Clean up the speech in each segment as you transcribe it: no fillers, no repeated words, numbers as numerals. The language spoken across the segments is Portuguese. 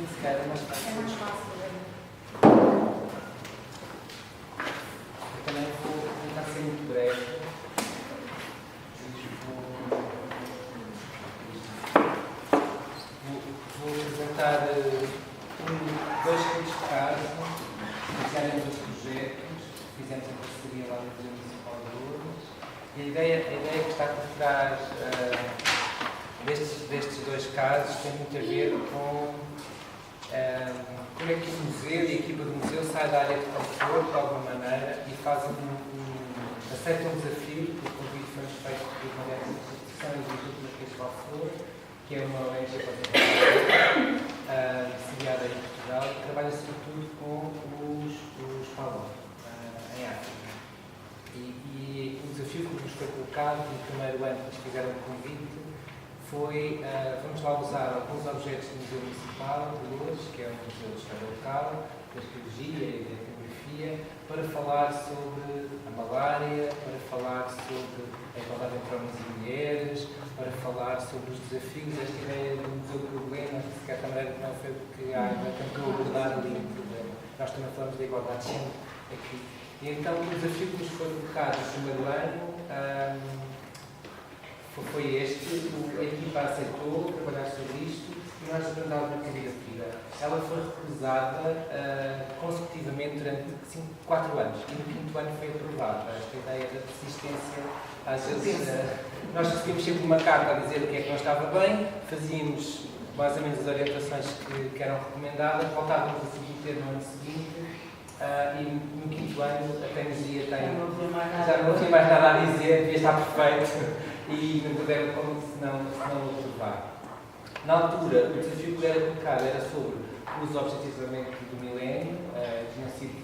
se calhar é mais fácil. É mais fácil. Eu também vou tentar ser muito breve. Vou apresentar dois estudos de caso, iniciarem dois projetos que fizemos em parceria lá no Museu Municipal de Lourdes. E a ideia que está por trás destes dois casos tem muito a ver com como é que o museu e a equipa do museu sai da área de conforto de alguma maneira e fazem aceitam um desafio, que o convite foi feito por uma dessas instituições e últimas que este falou, que é uma ONG sediada em Portugal e que trabalha sobretudo com os Palom em África. E o desafio que nos foi colocado no primeiro ano que nos fizeram o convite foi, vamos lá usar alguns objetos do Museu Municipal de Lourdes, que é um museu de história local, da arqueologia e da etnografia, para falar sobre a malária, para falar sobre a igualdade entre homens e mulheres, para falar sobre os desafios, esta ideia do museu problema, que de certa maneira não foi porque a Ana tentou abordar ali um problema. Nós também falamos da igualdade de género aqui. E então o desafio que nos foi colocado no primeiro ano foi este. A equipa aceitou trabalhar sobre isto e nós apresentámos uma candidatura. Ela foi recusada consecutivamente durante 4 anos e no 5º ano foi aprovada. Esta ideia da persistência, às vezes, nós recebíamos sempre uma carta a dizer o que é que não estava bem, fazíamos mais ou menos as orientações que eram recomendadas, voltávamos a submeter no ano seguinte e no 5º ano a tecnologia já não tinha mais nada a dizer, devia estar perfeito. E não puderam como se não aprovar. Na altura, o desafio que era colocado era sobre os Objetivos de Desenvolvimento do Milénio, que tinham sido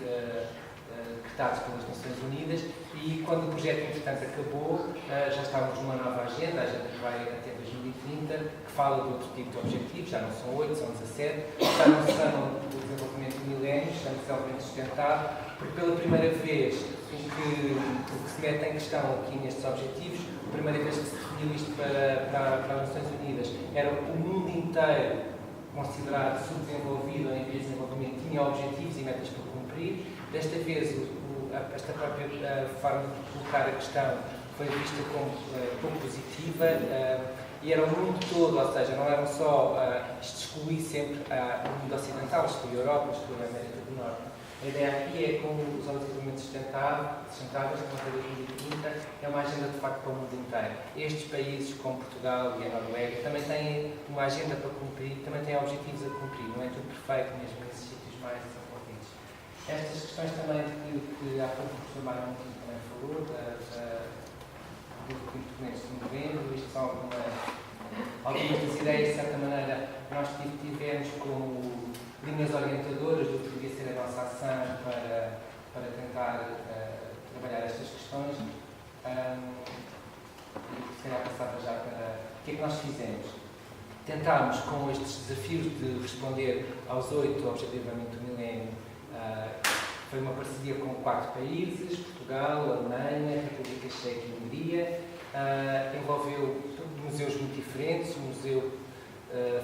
decretados pelas Nações Unidas, e quando o projeto, entretanto, acabou, já estávamos numa nova agenda, a agenda que vai até 2030, que fala de outro tipo de objetivos, já não são 8, são 17, já não são o desenvolvimento do milénio, estão desenvolvimento sustentável, porque pela primeira vez o que se mete em questão aqui nestes objetivos, a primeira vez que se definiu isto para as Nações Unidas, era o mundo inteiro considerado subdesenvolvido ou em vias de desenvolvimento, tinha objetivos e metas para cumprir. Desta vez, esta própria forma de colocar a questão foi vista como pouco positiva e era o mundo todo, ou seja, não eram só, isto exclui sempre o mundo ocidental, exclui a Europa, exclui a América do Norte. A ideia aqui é com os desenvolvimentos sustentáveis, como até 2030, é uma agenda de facto para o mundo inteiro. Estes países, como Portugal e a Noruega, também têm uma agenda para cumprir, também têm objetivos a cumprir, não é tudo perfeito mesmo nesses sítios mais desenvolvidos. Estas questões também que há pouco o professor Mário também falou, dos documentos de novembro, isto são algumas das ideias, de certa maneira, nós tivemos como linhas orientadoras do que devia ser a nossa ação para tentar trabalhar estas questões. E se calhar passava já para o que é que nós fizemos. Tentámos, com estes desafios de responder aos 8 Objetivos do Milénio, foi uma parceria com 4 países, Portugal, Alemanha, República Checa e Hungria, envolveu museus muito diferentes, o Museu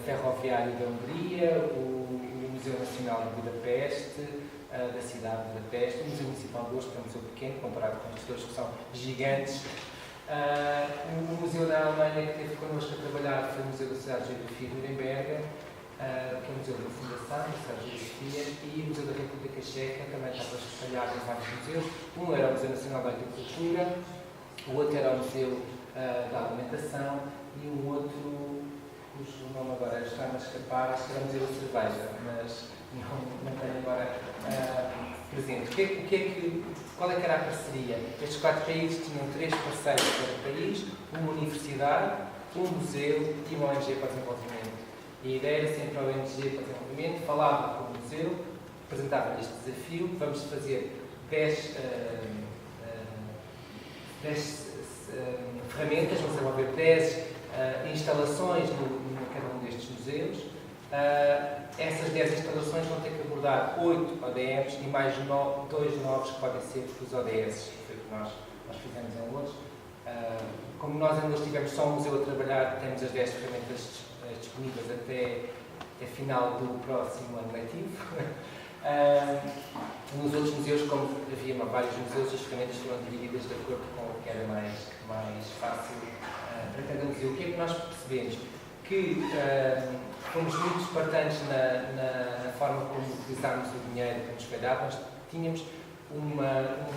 Ferroviário da Hungria, o Museu Nacional de Budapeste, da cidade de Budapeste, o Museu Municipal de Lourdes, que é um museu pequeno, comparado com estes dois que são gigantes. O museu da Alemanha que esteve connosco a trabalhar foi o Museu da Cidade de Geografia de Nuremberg, que é o Museu da Fundação, da Cidade de Geografia, e o Museu da República Checa, também estava espalhado em vários museus. Um era o Museu Nacional da Agricultura, o outro era o Museu da Alimentação e um outro, cujo nome agora está a escapar, acho que era o Museu da Cerveja, mas não tenho agora presente. Qual é que era a parceria? Estes 4 países tinham 3 parceiros para o país, uma universidade, um museu e uma ONG para o desenvolvimento. E a ideia era sempre a ONG para o desenvolvimento, falava com o museu, apresentava este desafio, vamos fazer 10 ferramentas, vamos desenvolver 10 instalações em cada um destes museus. Essas 10 instalações vão ter que abordar 8 ODMs e mais 2 novos que podem ser os ODS, que foi o que nós fizemos em Lourdes. Como nós ainda estivemos só um museu a trabalhar, temos as 10 ferramentas disponíveis até final do próximo ano letivo. Nos outros museus, como havia vários museus, as ferramentas foram divididas de acordo com o que era mais fácil para cada museu. O que é que nós percebemos? Que fomos muito espartanos na forma como utilizámos o dinheiro que nos foi dado. Nós tínhamos um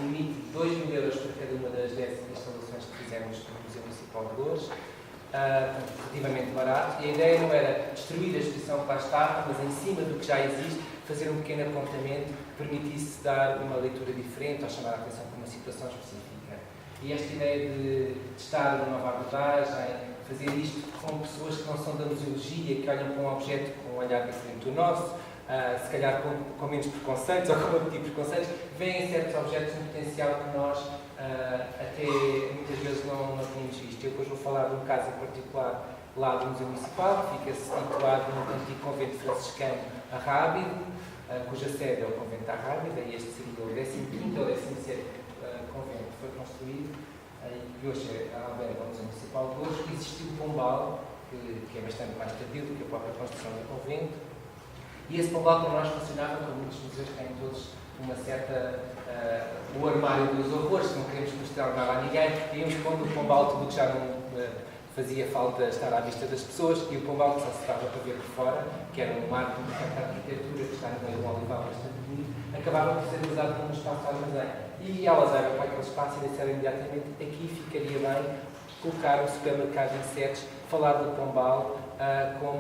limite de 2.000 euros para cada uma das 10 instalações que fizemos no Museu Municipal de Loures, relativamente barato, e a ideia não era destruir a exposição que lá estava, mas em cima do que já existe, fazer um pequeno apontamento que permitisse dar uma leitura diferente ou chamar a atenção para uma situação específica. E esta ideia de testar uma nova abordagem, fazer isto com pessoas que não são da museologia, que olham para um objeto com um olhar diferente do nosso, se calhar com menos preconceitos ou com outro tipo de preconceitos, veem certos objetos um potencial que nós até muitas vezes não tínhamos visto. Eu depois vou falar de um caso em particular lá do Museu Municipal, que fica situado no antigo convento franciscano Arrábido, cuja sede é o convento da Arrábida, e este seria o 15º ou 17º convento que foi construído, e hoje alberga o Museu Municipal de Loures. Existiu o Pombal, que é bastante mais tardio do que a própria construção do convento, e esse Pombal para nós funcionava, como muitos museus têm todos uma certa... o armário dos horrores, não queremos mostrar nada a ninguém, íamos pondo o Pombal tudo que já não fazia falta estar à vista das pessoas, e o Pombal que só se estava para ver por fora, que era um marco de arquitetura que está no meio do olival bastante bonito, acabava por ser usado como um espaço de armazém. E elas olharam para aquele espaço e disseram imediatamente: aqui ficaria bem colocar um supermercado de insetos, falar do Pombal como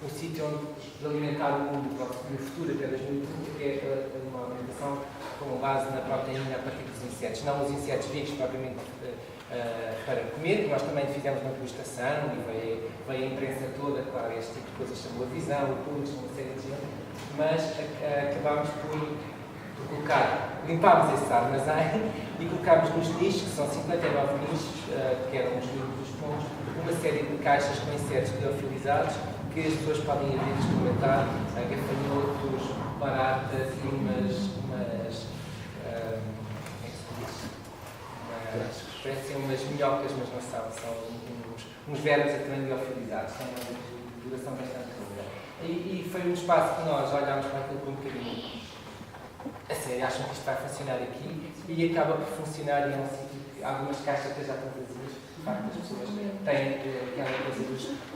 um sítio onde alimentar o mundo no futuro, até 2030, que é uma alimentação com base na proteína a partir dos insetos, não os insetos vivos propriamente para comer, que nós também fizemos uma degustação e veio a imprensa toda, claro, este tipo de coisas chamou a visão, o público, uma série de gente, mas acabámos por limpámos esse armazém e colocámos nos nichos, que são 59 nichos, que eram os dos pontos, uma série de caixas com insetos liofilizados, que as pessoas podem ir experimentar, gafanhotos, baratas e parecem umas minhocas, mas não são uns vermes também liofilizados, têm uma duração bastante longa. E foi um espaço que nós olhámos para aquilo com um bocadinho a sério, acham que isto vai funcionar aqui, e acaba por funcionar em um sítio que algumas caixas até já estão vazias. De facto, as pessoas têm aquela coisa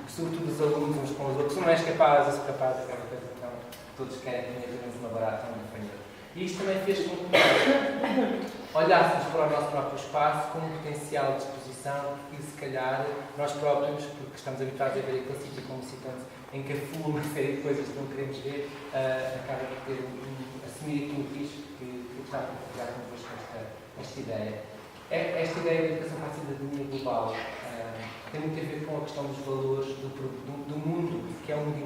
sobretudo os alunos uns com os outros, não és capaz, eu sou capaz, aquela coisa, então todos querem ter menos uma barata ou uma gafanhoto. E isto também fez com que nós olhássemos para o nosso próprio espaço com um potencial de exposição e se calhar nós próprios, porque estamos habituados a ver aquele sítio como sítio em que aflua uma série de coisas que não queremos ver, acaba por ter assumir aqui um risco que está a compartilhar convosco esta ideia. Esta ideia da educação para a cidadania global tem muito a ver com a questão dos valores do mundo, que é um mundo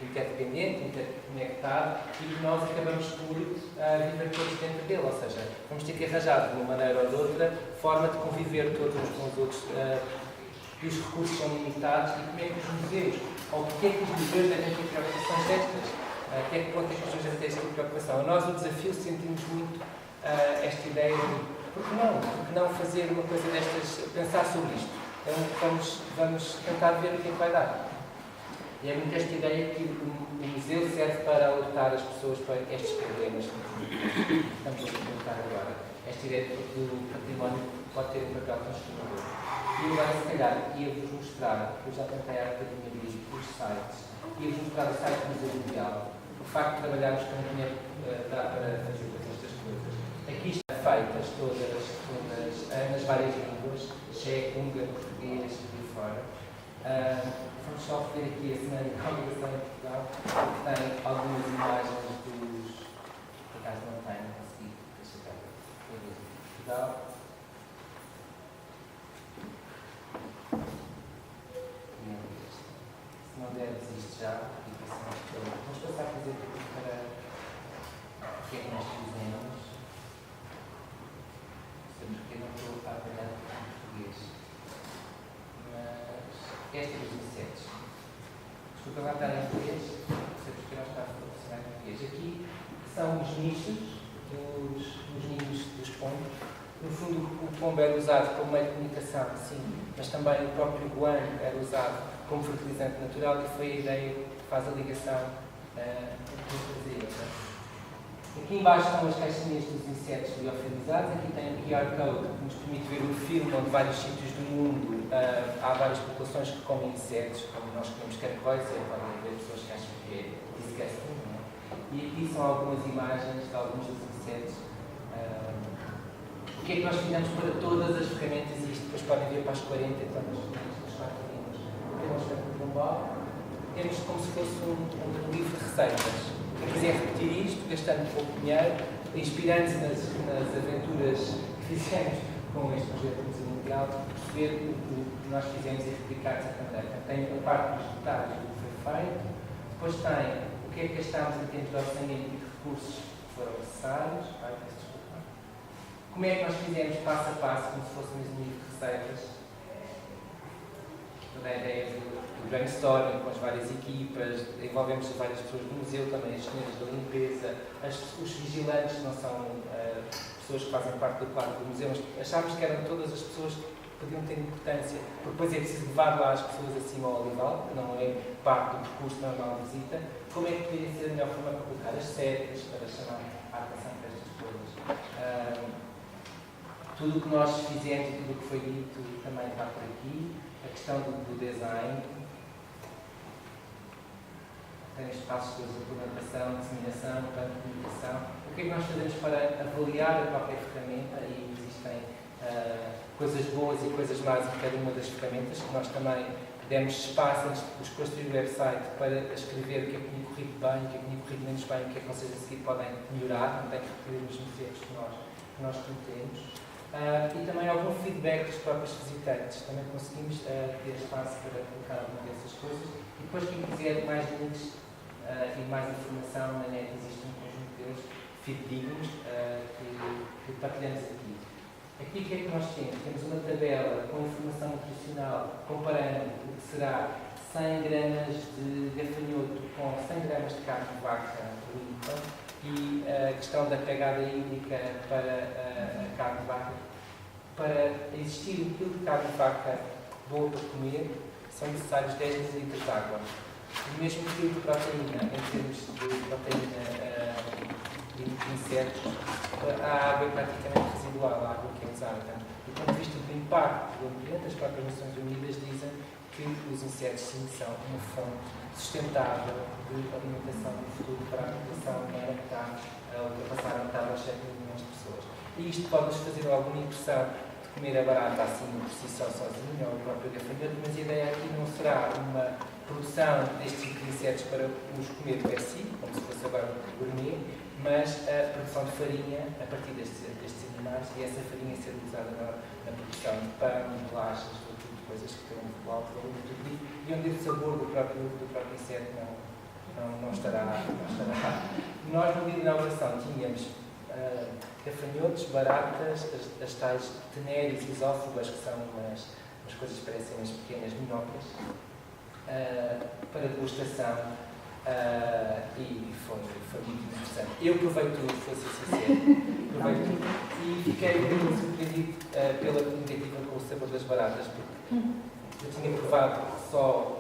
interdependente, interconectado, e que nós acabamos por viver todos dentro dele, ou seja, vamos ter que arranjar de uma maneira ou de outra forma de conviver todos uns com os outros, e os recursos são limitados, e como é que os museus, ou porque é que os museus devem ter preocupações destas? Até que ponto é que os museus devem ter esta preocupação? A nós o desafio sentimos muito esta ideia de por que não fazer uma coisa destas, pensar sobre isto? Vamos tentar ver o que é que vai dar. E é muito esta ideia que o museu serve para alertar as pessoas para estes problemas que estamos a comentar agora. Esta ideia do património pode ter um papel transformador. E agora, se calhar, ia-vos mostrar, que eu já tentei há bocadinho abrir os sites, ia-vos mostrar o site do Museu Mundial. O facto de trabalharmos com dinheiro dá para fazer estas coisas. Aqui estão feitas todas nas várias línguas, checo, húngaro, português e fora. Vamos só ver aqui a Semana de Congregação em Portugal, que tem algumas imagens dos... Por acaso não tem, não consegui. Deixa eu ver. Portugal. Se não der, desiste já. Vamos passar a fazer para o que é que nós fizemos. Porque eu não estou a trabalhar em português. Mas esta dos insetos. Desculpa lá estar em português, não sei porque não está a funcionar em português. Aqui são os nichos dos ninhos dos pombos. No fundo, o pombo era usado como meio de comunicação, sim, mas também o próprio guano era usado como fertilizante natural, e foi a ideia que faz a ligação que eu fazia. Aqui embaixo estão as caixinhas dos insetos liofilizados. Aqui tem o QR Code que nos permite ver um filme onde vários sítios do mundo há várias populações que comem insetos, como nós comemos caracóis, e podem ver pessoas que acham que é disgusting, não é? E aqui são algumas imagens de alguns dos insetos. O que é que nós fizemos para todas as ferramentas, e isto depois podem ver para as 40, então nas 4 linhas. O que nós temos no bombal? Temos como se fosse um livro de receitas. Quem quiser repetir isto, gastando pouco dinheiro, inspirando-se nas aventuras que fizemos com este projeto do Museu Mundial, perceber o que nós fizemos e replicar de certa maneira. Tem a parte dos detalhes do que foi feito, depois tem o que é que gastámos em termos de orçamento e de recursos que foram necessários. Como é que nós fizemos passo a passo, como se fosse mesmo um livro de receitas. Toda a ideia do brainstorming com as várias equipas, envolvemos várias pessoas do museu, também as senhoras da limpeza, os vigilantes, que não são pessoas que fazem parte do quadro do museu, mas achámos que eram todas as pessoas que podiam ter importância, porque depois é preciso levar lá as pessoas acima ao olival, que não é parte do percurso normal de visita. Como é que poderia ser a melhor forma para colocar as setas, para chamar a atenção para estas coisas? Tudo o que nós fizemos e tudo o que foi dito também está por aqui. A questão do design. Tem espaços de implementação, disseminação, plano de comunicação. O que é que nós fazemos para avaliar a própria ferramenta? E existem coisas boas e coisas más em cada uma das ferramentas, que nós também demos espaço antes de construir o website para escrever o que é que tinha corrido bem, o que é que tinha corrido menos bem, o que é que vocês a seguir podem melhorar, não tem que repetir os mesmos erros que nós cometemos. E também algum feedback dos próprios visitantes. Também conseguimos ter espaço para colocar alguma dessas coisas. E depois, quem quiser mais links e mais informação, na net existe um conjunto deles fidedignos que partilhamos aqui. Aqui o que é que nós temos? Temos uma tabela com informação nutricional comparando o que será 100 gramas de gafanhoto com 100 gramas de carne de vaca limpa e a questão da pegada hídrica para a carne de vaca. Para existir um quilo de carne de vaca boa para comer, são necessários 10 ml de água. O mesmo quilo de proteína, em termos de proteína de insetos, a água é praticamente residual, a água que é usada. Do ponto de vista do impacto do ambiente, as próprias Nações Unidas dizem que os insetos sim são uma fonte sustentável de alimentação no futuro para a população humana que está a ultrapassar a metade aos 7 milhões de pessoas. E isto pode-nos fazer alguma impressão de comer a barata assim por si só sozinho, ou o próprio gafanhoto, mas a ideia aqui não será uma produção destes insetos para os comer per si, como se fosse agora gourmet, mas a produção de farinha a partir destes animais, e essa farinha ser usada na produção de pão, de bolachas, todo tipo de coisas que têm um alto valor nutritivo, e onde o sabor do próprio inseto não estará. Nós, no dia de inauguração, tínhamos gafanhotos, baratas, as tais tenérios isófagas, que são umas coisas que parecem umas pequenas minópias, para degustação, e foi muito interessante. Eu provei tudo, vou ser sincero, provei tudo, e fiquei muito surpreendido pela negativa com o sabor das baratas, porque eu tinha provado só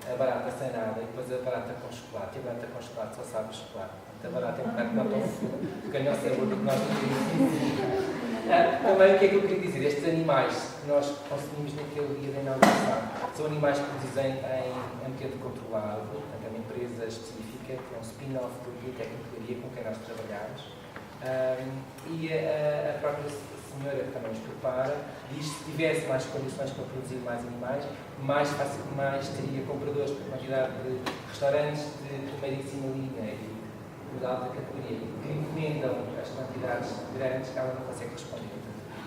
a barata sem nada e depois a barata com chocolate, e a barata com chocolate só sabe chocolate. A barata é um bocado como tofu, ganha o sabor do que nós não queríamos. Também o que é que eu queria dizer? Estes animais que nós consumimos naquele dia da inauguração são animais que produzem em ambiente controlado, portanto é uma empresa específica, que é um spin-off do Biotecnologia com quem nós trabalhamos. E a própria senhora que também os prepara diz que se tivesse mais condições para produzir mais animais, mais teria compradores para a quantidade de restaurantes de primeiríssima linha e de alta categoria, que encomendam as quantidades grandes que ela não consegue responder.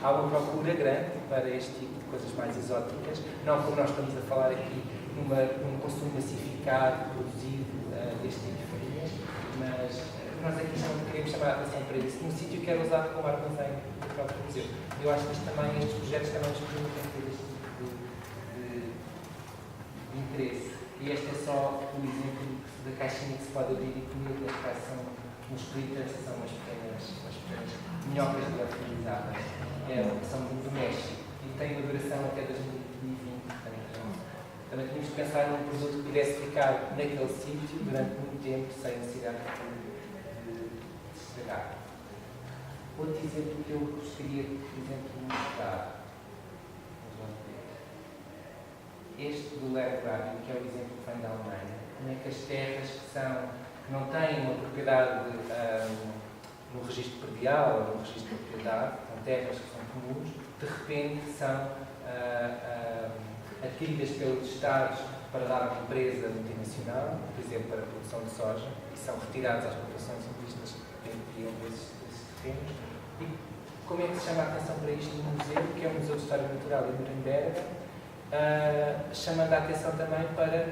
Há uma procura grande para este tipo de coisas mais exóticas, não como nós estamos a falar aqui num consumo massificado, produzido deste tipo de farinhas, mas nós aqui queremos chamar a atenção para isso, num sítio que era usado como armazém do próprio museu. Eu acho que estes projetos também nos permitem ter este tipo de interesse. E este é só um exemplo da caixinha que se pode abrir e comer, das quais são uns fritas, são umas pequenas minhocas liofilizadas, são do México e têm uma duração até 2020, portanto também tínhamos que pensar num produto que pudesse ficar naquele sítio durante muito tempo, sem necessidade de estragar. Outro exemplo que eu gostaria de, por exemplo, mostrar. Este do Lerbrabio, que é o exemplo que vem da Alemanha, como é que as terras que não têm uma propriedade no registro predial ou no registro de propriedade, são terras que são comuns, de repente são adquiridas pelos Estados para dar a uma empresa multinacional, por exemplo, para a produção de soja, e são retirados às populações indígenas que teriam desses terrenos. E como é que se chama a atenção para isto no museu, que é o Museu de História Natural de Nuremberg, chamando a atenção também para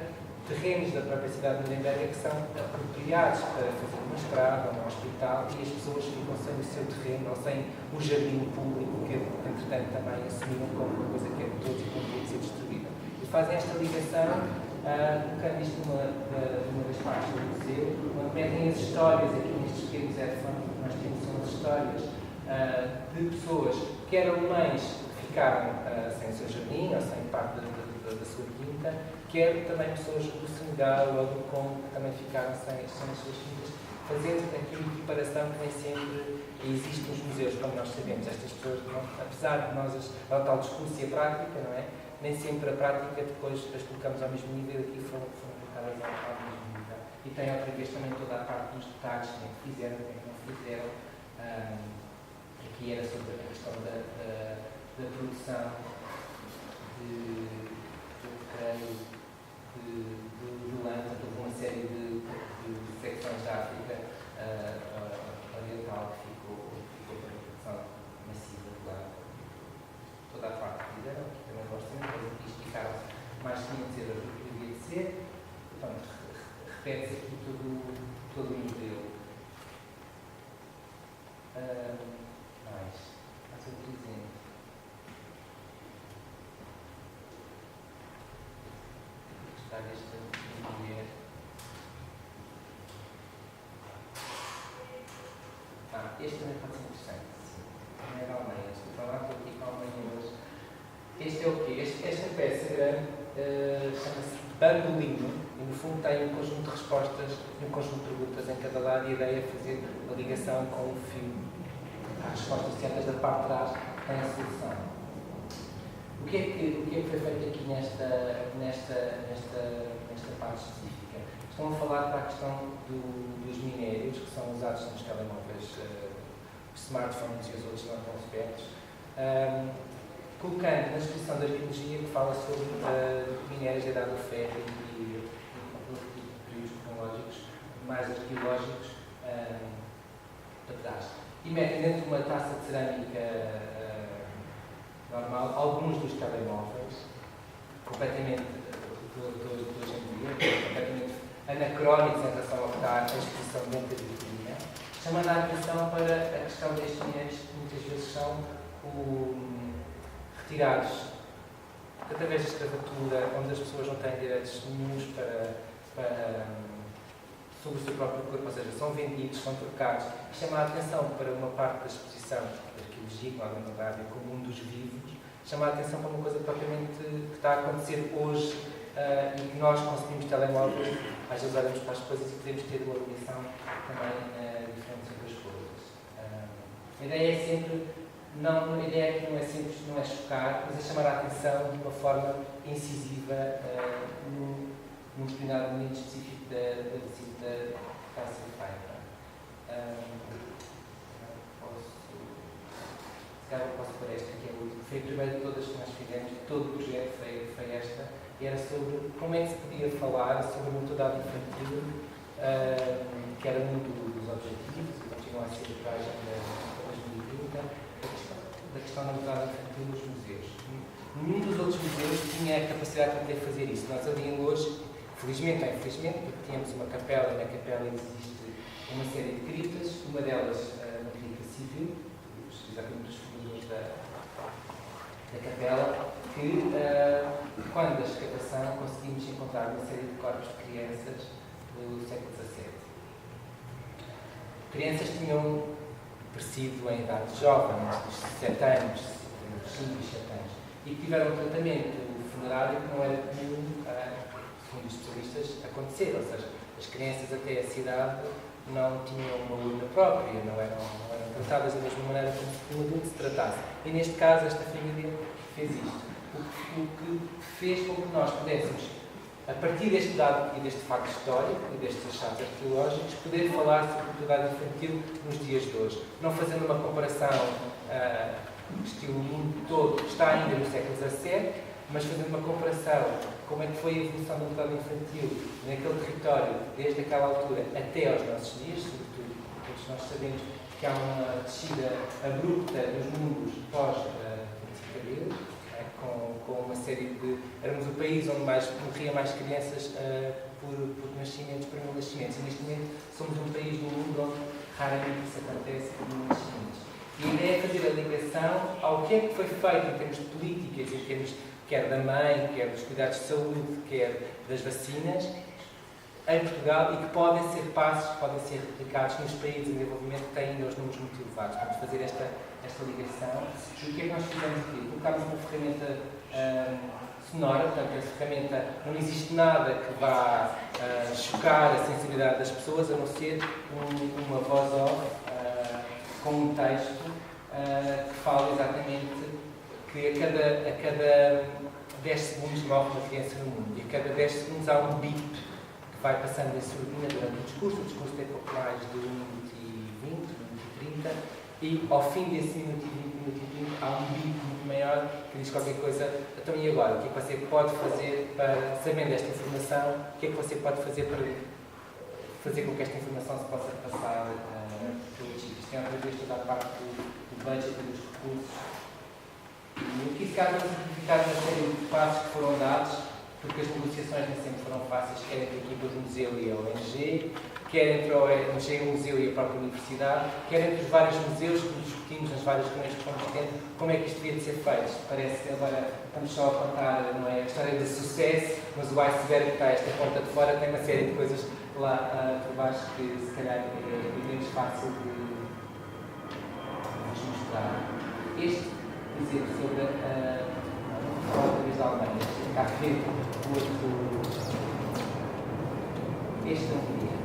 terrenos da própria cidade de Nuremberg que são apropriados para fazer uma estrada ou um hospital e as pessoas ficam sem o seu terreno ou sem o jardim público que, entretanto, também assumiram como uma coisa que é de todos e que não podia ser destruída. E fazem esta ligação, colocando isto numa das partes do museu, onde metem as histórias aqui nestes pequenos headphones que nós temos, são as histórias de pessoas, quer alemães que ficaram sem o seu jardim ou sem parte da sua quinta, quer também pessoas do Senegal ou do Congo que também ficaram sem as suas quintas, fazendo aqui uma equiparação que nem sempre existe nos museus, como nós sabemos. Estas pessoas, apesar de nós, a tal discurso e a prática, não é? Nem sempre a prática depois as colocamos ao mesmo nível e aqui foram colocadas ao mesmo nível. E tem outra vez também toda a parte dos detalhes, quem fizeram, quem não fizeram. Aqui era sobre a questão da produção de lã, houve uma série de secções da África Oriental que ficou para a produção massiva de lã. Toda a parte que fizeram, que também gosto muito, mas aqui esticaram-se mais de 500 euros do que devia de ser. Portanto, repete-se aqui todo o modelo. Mais outro exemplo. Esta mulher. Este também pode ser interessante. Não é da Alemanha. Estou a falar, estou aqui com a Alemanha hoje. Este é o quê? Esta peça grande chama-se Bandolinho e, no fundo, tem um conjunto de respostas e um conjunto de perguntas em cada lado e a ideia é fazer a ligação com o fio. As respostas certas da parte de trás têm a solução. O que é que foi feito aqui nesta parte específica? Estão a falar para a questão dos minérios que são usados nos telemóveis, os smartphones e os outros não tão espertos, colocando na exposição da arqueologia que fala sobre minérios da idade do ferro e períodos cronológicos mais arqueológicos para trás. E metem dentro de uma taça de cerâmica normal, alguns dos telemóveis, completamente de hoje em dia, completamente anacrónicos em relação ao que está a exposição dentro da vitrina, chamando a atenção para a questão destes minérios que muitas vezes são retirados através da escravatura, onde as pessoas não têm direitos nenhuns sobre o seu próprio corpo, ou seja, são vendidos, são trocados, e chama a atenção para uma parte da exposição da arqueologia, que não tem nada a ver com o mundo dos vivos, chama a atenção para uma coisa propriamente que está a acontecer hoje e que nós consumimos telemóveis, às vezes olhamos para as coisas e podemos ter uma ligação também diferente sobre as coisas. A ideia é sempre, a ideia aqui não é simples, não é chocar, mas é chamar a atenção de uma forma incisiva num determinado momento específico da visita que está a ser feita. Se calhar posso pôr esta, que é a última. Foi a primeira de todas que nós fizemos, todo o projeto foi esta, e era sobre como é que se podia falar sobre a metodologia infantil, que era um dos objetivos, e continua a ser a página de 2030, da questão da metodologia infantil nos museus. Nenhum dos outros museus tinha a capacidade de poder fazer isso. Nós ali hoje, felizmente ou infelizmente, porque tínhamos uma capela e na capela existe uma série de criptas, uma delas uma cripta civil, exatamente os fundadores da capela, que quando a escavação conseguimos encontrar uma série de corpos de crianças do século XVII. Crianças tinham crescido em idade jovem, dos 7 anos, dos 5 e 7 anos. e que tiveram um tratamento funerário que não era comum, segundo os especialistas, acontecer. Ou seja, as crianças até a cidade não tinham uma urna própria, não eram tratadas da mesma maneira como um adulto se tratasse. E neste caso, esta família fez isto. O que fez com que nós pudéssemos, a partir deste dado e deste facto histórico e destes achados arqueológicos, poder falar sobre a propriedade infantil nos dias de hoje. Não fazendo uma comparação estilo mundo todo, que está ainda no século XVII, mas fazendo uma comparação como é que foi a evolução da propriedade infantil naquele território, desde aquela altura até aos nossos dias, sobretudo, todos nós sabemos que há uma descida abrupta nos números pós-ferrocarril, com uma série de... Éramos o país onde morriam mais crianças por nascimentos, por nascimentos. E neste momento somos um país do mundo onde raramente isso acontece por nascimentos. E a ideia é fazer a ligação ao que é que foi feito em termos de políticas, em termos quer da mãe, quer dos cuidados de saúde, quer das vacinas, em Portugal, e que podem ser passos, podem ser replicados nos países em desenvolvimento que têm ainda os números muito elevados. Vamos fazer esta ligação. E o que é que nós fizemos aqui? Colocámos uma ferramenta sonora, portanto, essa ferramenta, não existe nada que vá chocar a sensibilidade das pessoas, a não ser uma voz off com um texto que fala exatamente que a cada 10 segundos morre uma criança no mundo, e a cada 10 segundos há um bip que vai passando em surdina durante o discurso tem pouco mais de 1 minuto e 20, 1 minuto e 30, e ao fim desse 1 minuto e 20, há um bip muito maior que diz qualquer coisa. Então, e agora? O que é que você pode fazer para, sabendo esta informação, o que é que você pode fazer para fazer com que esta informação se possa passar pelo chip? Isto tem a ver toda a parte do budget e dos recursos. E aqui se calhar vamos simplificar uma série de passos que foram dados, porque as negociações nem sempre foram fáceis, quer entre a equipa do museu e a ONG, quer entre a ONG, o museu e a própria universidade, quer entre os vários museus que discutimos nas várias reuniões que fomos tendo, como é que isto devia de ser feito. Parece que agora estamos só a contar, não é, a história de sucesso, mas o iceberg que está esta ponta de fora tem uma série de coisas lá por baixo que se calhar é menos fácil de vos mostrar. Este exemplo sobre a outra da Alemanha, está a ver o outro. Este é um dia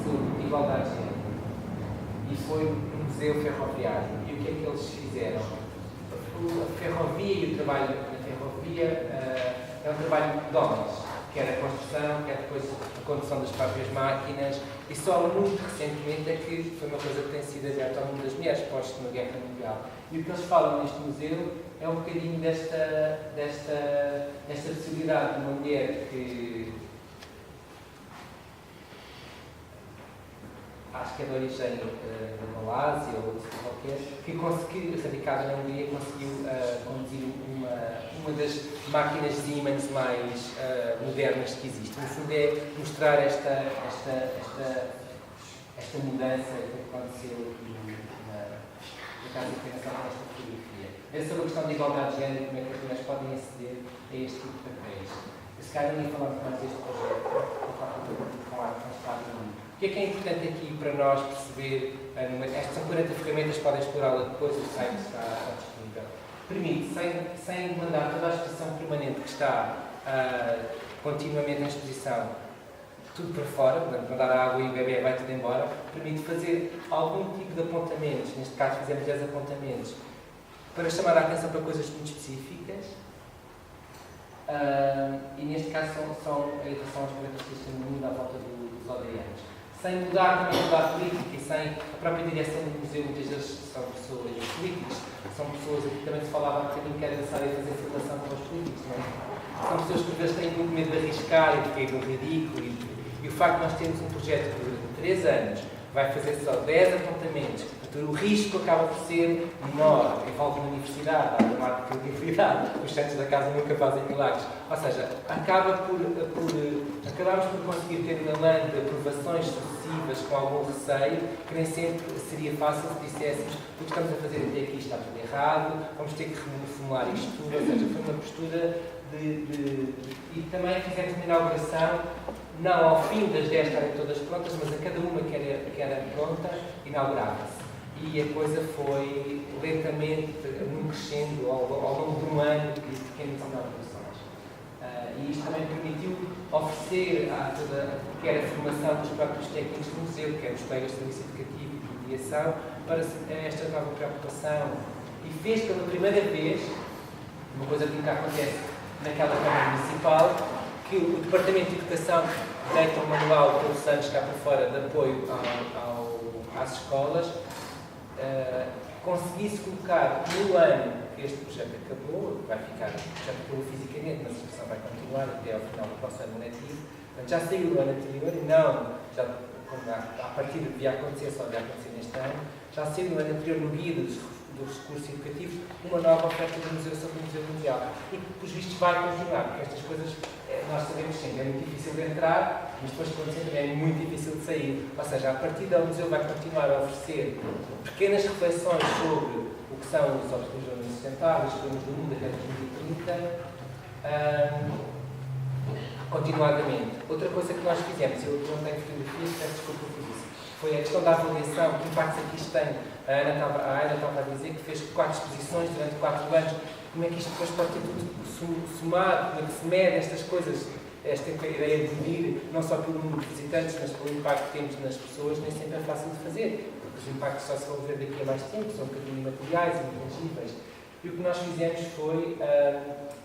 sobre igualdade de género e foi um museu ferroviário. E o que é que eles fizeram? A ferrovia e o trabalho na ferrovia é um trabalho de homens, quer a construção, quer depois a condução das próprias máquinas, e só muito recentemente é que foi uma coisa que tem sido aberta ao mundo das mulheres pós-Segunda Guerra Mundial. E o que eles falam neste museu é um bocadinho desta possibilidade de uma mulher que acho que é de origem da Malásia ou de qualquer, que conseguiu, radicada na Hungria, conseguiu conduzir uma das máquinas Siemens mais modernas que existe. No fundo é mostrar esta mudança que aconteceu na casa de criação desta fotografia. É sobre a questão da igualdade de género e como é que as mulheres podem aceder a este tipo de papéis. Se calhar não ia falar mais deste projeto, vou falar com a arte transparente. O que é importante aqui para nós perceber? Estas são 40 ferramentas, podem explorá-la depois, o site está disponível. Permite, sem demandar toda a exposição permanente que está continuamente em exposição, tudo para fora, portanto, mandar a água e o bebê vai tudo embora, permite fazer algum tipo de apontamentos, neste caso fizemos 10 apontamentos, para chamar a atenção para coisas muito específicas, e neste caso são a educação às características femininas à volta dos aldeanos. Sem mudar a política e sem a própria direção do museu, muitas vezes são pessoas políticas, são pessoas, aqui também se falava um bocadinho que era necessário fazer formação para os políticos, não é? São pessoas que às vezes têm muito medo de arriscar e de cair no ridículo, e o facto de nós termos um projeto que durante 3 anos vai fazer só 10 apontamentos, o risco acaba por ser menor, envolve uma universidade, há uma marca de credibilidade, os centros da casa nunca fazem milagres. Ou seja, acabamos por conseguir ter na LAN de aprovações sucessivas com algum receio, que nem sempre seria fácil se disséssemos o que estamos a fazer até aqui está tudo errado, vamos ter que reformular isto tudo. Ou seja, foi uma postura e também fizemos uma inauguração, não ao fim das 10 estarem todas prontas, mas a cada uma que era pronta, inaugurava-se. e a coisa foi lentamente crescendo ao longo de um ano de pequenas inaugurações. E isto também permitiu oferecer quer a formação dos próprios técnicos do museu, quer os colegas de serviço educativo e de mediação, para esta nova preocupação. E fez pela primeira vez, uma coisa que nunca acontece naquela Câmara Municipal, que o Departamento de Educação deita um manual todos os anos cá por fora de apoio às escolas, conseguisse colocar no ano que este projeto acabou, vai ficar, já acabou fisicamente, mas a expressão vai continuar até ao final do próximo ano letivo. Portanto, já saiu do ano anterior e não, já, a partir do que devia acontecer, só devia acontecer neste ano, já saiu do ano anterior no guia dos recursos educativos uma nova oferta do Museu sobre o Museu Mundial. E que, pelos vistos, vai continuar, porque estas coisas nós sabemos sempre, é muito difícil de entrar, mas depois, quando se entra, é muito difícil de sair. Ou seja, a partir daí o Museu vai continuar a oferecer pequenas reflexões sobre o que são os objetivos sustentáveis, os problemas do mundo até 2030, continuadamente. Outra coisa que nós fizemos, eu não tenho fotografias, peço desculpa por isso, foi a questão da avaliação, que impactos aqui isto tem. A Ana estava a dizer que fez 4 exposições durante 4 anos. Como é que isto depois pode ter tudo somado? Como é que se mede estas coisas? Esta ideia de medir, não só pelo número de visitantes, mas pelo impacto que temos nas pessoas, nem sempre é fácil de fazer, porque os impactos só se vão ver daqui a mais tempo, são um bocadinho materiais e intangíveis. E o que nós fizemos foi,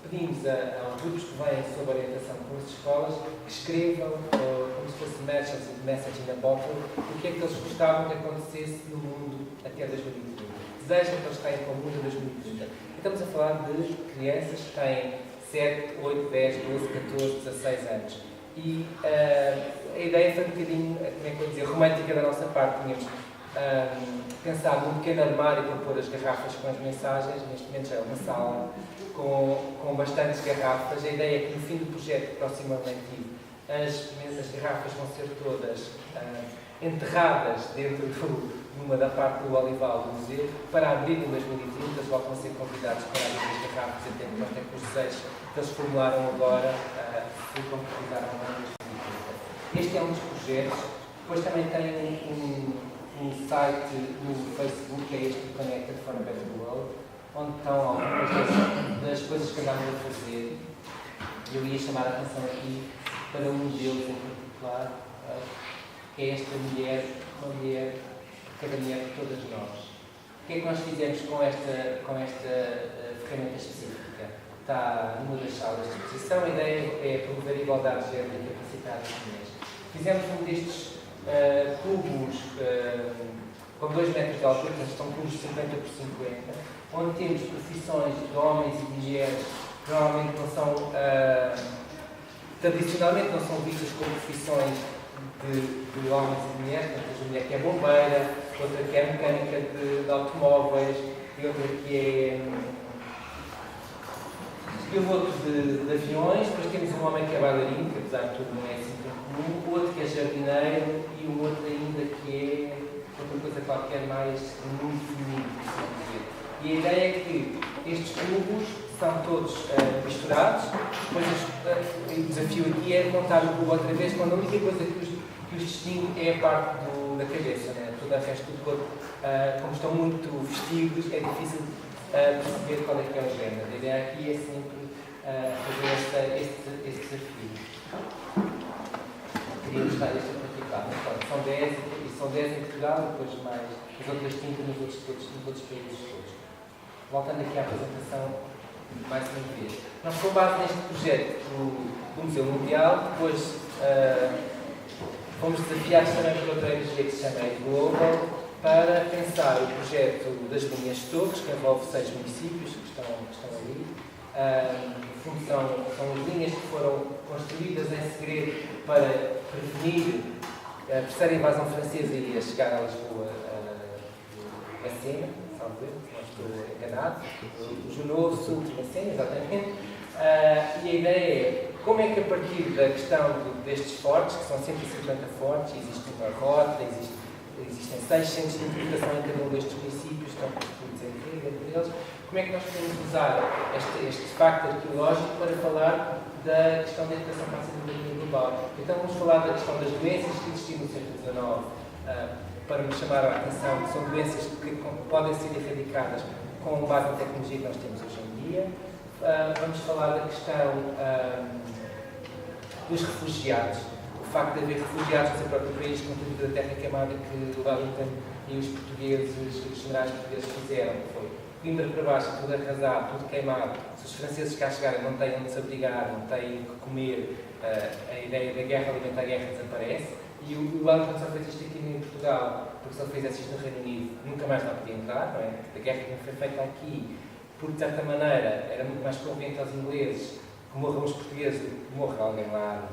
pedimos aos grupos que vêm sob orientação com as escolas que escrevam, como se fosse message in a bottle, o que é que eles gostavam que acontecesse no mundo até 2030. Desejam que eles tenham com o mundo 2030. Estamos a falar de crianças que têm 7, 8, 10, 12, 14, 16 anos. E a ideia foi um bocadinho, como é que eu dizer, romântica da nossa parte. Tínhamos pensado num pequeno armário para pôr as garrafas com as mensagens. Neste momento já é uma sala com bastantes garrafas. A ideia é que no fim do projeto, próximo ano letivo, as garrafas vão ser todas enterradas dentro numa da parte do olival do museu, para abrir em 2030, eles vão ser convidados para abrir as garrafas até que os desejos que eles formularam agora se concretizaram em 2030. Este é um dos projetos. Depois também tem um site no Facebook, que é este Connected for a Better World, onde estão algumas das coisas que andamos a fazer. Eu ia chamar a atenção aqui para um deles em particular, que é esta mulher, cada mulher de todas nós. O que é que nós fizemos com esta ferramenta específica? Está numa das salas de exposição. A ideia é promover a igualdade de género e capacidade das mulheres. Fizemos um destes cubos com 2 metros de altura, portanto são cubos de 50 por 50, onde temos profissões de homens e mulheres que normalmente não são, tradicionalmente não são vistas como profissões de homens e mulheres. Portanto, a mulher que é bombeira, outra que é mecânica de automóveis e outra que é piloto de aviões. Depois temos um homem que é bailarino, que apesar de tudo não é assim tão comum, outro que é jardineiro e um outro ainda que é outra coisa qualquer mais muito feminino. E a ideia é que estes cubos são todos misturados. Depois o desafio aqui é montar o cubo outra vez, quando a única coisa que os distingue é a parte da cabeça, né? Todo o resto do corpo, como estão muito vestidos, é difícil perceber qual é que é o género. A ideia aqui é sempre fazer este desafio. Queríamos estar este a praticar, mas pronto, são 10 em Portugal, depois mais as outras 30 nos outros países todos. Voltando aqui à apresentação, mais uma vez. Nós, com base neste projeto do Museu Mundial, depois fomos desafiados também por outra ONG que se chama Global para pensar o projeto das linhas torres, que envolve 6 municípios que estão ali. No fundo, são as linhas que foram construídas em segredo para prevenir a terceira invasão francesa e a chegar a Lisboa a Sena, salvo ver, se não estou enganado, o Junot, Sul de Sena, exatamente. E a ideia é como é que, a partir da questão destes fortes, que são 150 fortes, existe uma rota, existem 6 centros de interpretação em cada um destes municípios, estão construídos entre eles, como é que nós podemos usar este facto arqueológico para falar da questão da educação para a cidadania global? Então vamos falar da questão das doenças que existiam no século XIX para me chamar a atenção, que são doenças que podem ser erradicadas com base na tecnologia que nós temos hoje em dia. Vamos falar da questão dos refugiados. O facto de haver refugiados no seu próprio país com tudo da terra queimada que o Wellington e os portugueses, os generais portugueses fizeram, que foi Coimbra para baixo, tudo arrasado, tudo queimado. Se os franceses cá chegarem não têm onde se abrigar, não têm o que comer, a ideia da guerra alimenta a guerra desaparece. E o Wellington só fez isto aqui em Portugal, porque se ele fizesse isto no Reino Unido, nunca mais lá podia entrar, não é? A guerra que foi feita aqui, por de certa maneira, era muito mais conveniente aos ingleses que morram os portugueses do que morra alguém lá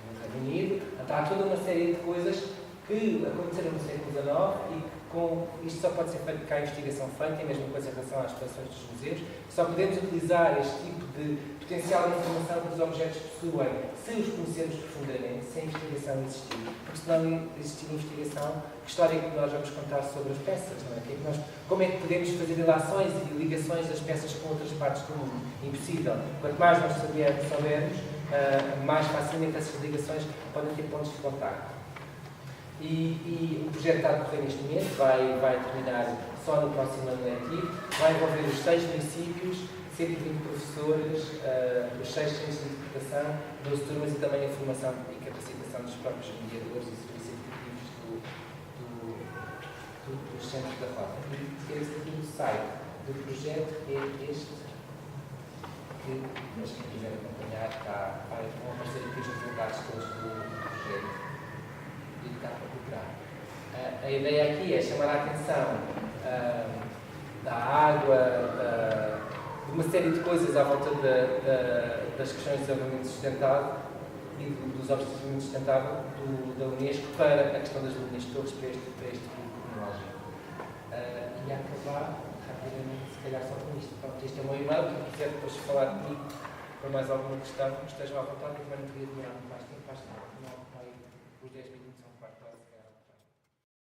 no Reino Unido. Então há toda uma série de coisas que aconteceram no século XIX e que isto só pode ser feito porque há investigação feita, e a mesma coisa em relação às coleções dos museus. Só podemos utilizar este tipo de potencial de informação que os objetos possuem se os conhecermos profundamente, se a investigação existir. Porque se não existir investigação, que história é que nós vamos contar sobre as peças? Não é? Como é que podemos fazer relações e ligações das peças com outras partes do mundo? Impossível. Quanto mais nós soubermos, mais facilmente essas ligações podem ter pontos de contacto. E o projeto está a decorrer neste momento, vai terminar só no próximo ano letivo, vai envolver os 6 municípios, 120 professores, os 6 centros de interpretação, 12 turmas e também a formação e capacitação dos próprios mediadores e serviços educativos dos centros da rota. E esse aqui o site do projeto é este, que, mas quem quiser acompanhar, vão aparecer aqui os resultados todos do projeto. Para cooperar. A ideia aqui é chamar a atenção da água, de uma série de coisas à volta das questões de desenvolvimento sustentável e dos objetivos de desenvolvimento sustentável da Unesco para a questão das linhas de torres para este grupo cronológico. E a acabar rapidamente, se calhar só com isto. Pronto, este é o meu e-mail, quem quiser depois falar comigo para mais alguma questão, estejam à vontade, eu também não queria demorar muito mais tempo, acho que não.